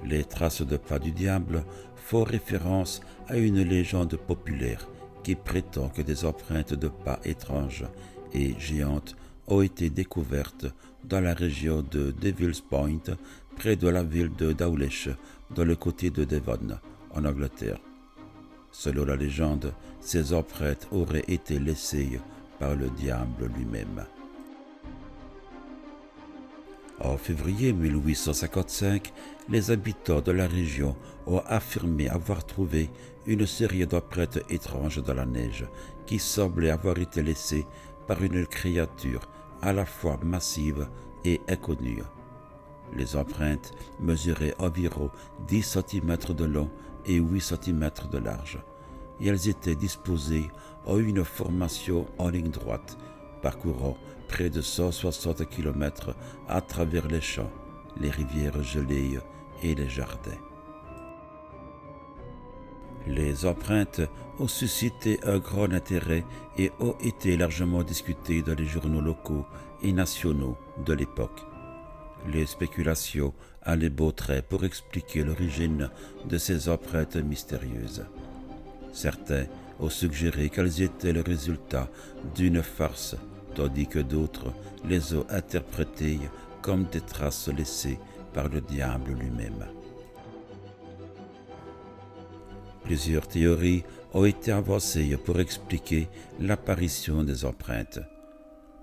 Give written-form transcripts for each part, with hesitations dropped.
Les traces de pas du diable font référence à une légende populaire qui prétend que des empreintes de pas étranges et géantes ont été découvertes dans la région de Devil's Point, près de la ville de Dawlish, dans le comté de Devon, en Angleterre. Selon la légende, ces empreintes auraient été laissées par le diable lui-même. En février 1855, les habitants de la région ont affirmé avoir trouvé une série d'empreintes étranges dans la neige qui semblaient avoir été laissées par une créature à la fois massive et inconnue. Les empreintes mesuraient environ 10 cm de long et 8 cm de large, et elles étaient disposées en une formation en ligne droite, parcourant près de 160 km à travers les champs, les rivières gelées et les jardins. Les empreintes ont suscité un grand intérêt et ont été largement discutées dans les journaux locaux et nationaux de l'époque. Les spéculations allaient beau trait pour expliquer l'origine de ces empreintes mystérieuses. Certains ont suggéré qu'elles étaient le résultat d'une farce, tandis que d'autres les ont interprétées comme des traces laissées par le diable lui-même. Plusieurs théories ont été avancées pour expliquer l'apparition des empreintes.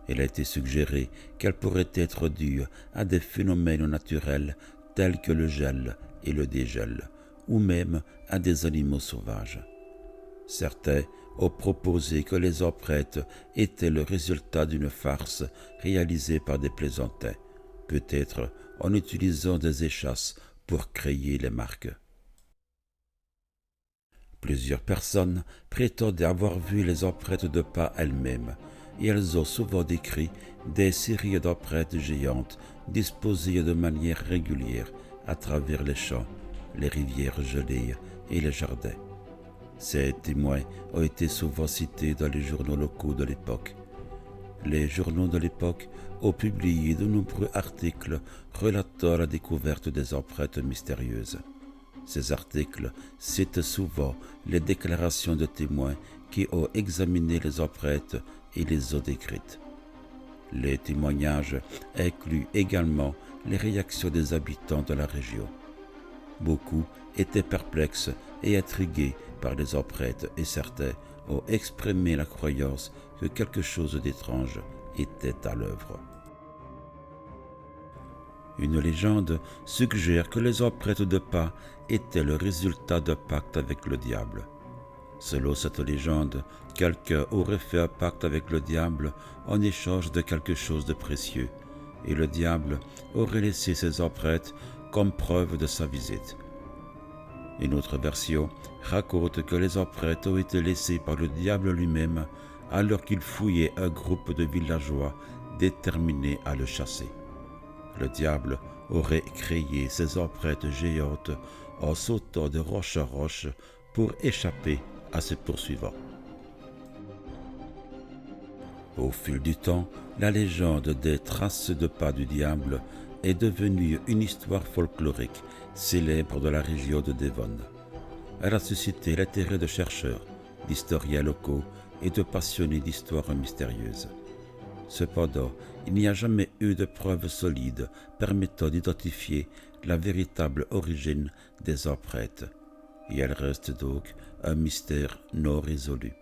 Il a été suggéré qu'elles pourraient être dues à des phénomènes naturels tels que le gel et le dégel, ou même à des animaux sauvages. Certains ont proposé que les empreintes étaient le résultat d'une farce réalisée par des plaisantins, peut-être en utilisant des échasses pour créer les marques. Plusieurs personnes prétendaient avoir vu les empreintes de pas elles-mêmes, et elles ont souvent décrit des séries d'empreintes géantes disposées de manière régulière à travers les champs, les rivières gelées et les jardins. Ces témoins ont été souvent cités dans les journaux locaux de l'époque. Les journaux de l'époque ont publié de nombreux articles relatant la découverte des empreintes mystérieuses. Ces articles citent souvent les déclarations de témoins qui ont examiné les empreintes et les ont décrites. Les témoignages incluent également les réactions des habitants de la région. Beaucoup étaient perplexes et intrigués par les empreintes et certains ont exprimé la croyance que quelque chose d'étrange était à l'œuvre. Une légende suggère que les empreintes de pas étaient le résultat d'un pacte avec le diable. Selon cette légende, quelqu'un aurait fait un pacte avec le diable en échange de quelque chose de précieux, et le diable aurait laissé ses empreintes comme preuve de sa visite. Une autre version raconte que les empreintes ont été laissées par le diable lui-même alors qu'il fouillait un groupe de villageois déterminés à le chasser. Le diable aurait créé ces empreintes géantes en sautant de roche en roche pour échapper à ses poursuivants. Au fil du temps, la légende des traces de pas du diable est devenue une histoire folklorique célèbre de la région de Devon. Elle a suscité l'intérêt de chercheurs, d'historiens locaux et de passionnés d'histoires mystérieuses. Cependant, il n'y a jamais eu de preuves solides permettant d'identifier la véritable origine des empreintes, et elles restent donc un mystère non résolu.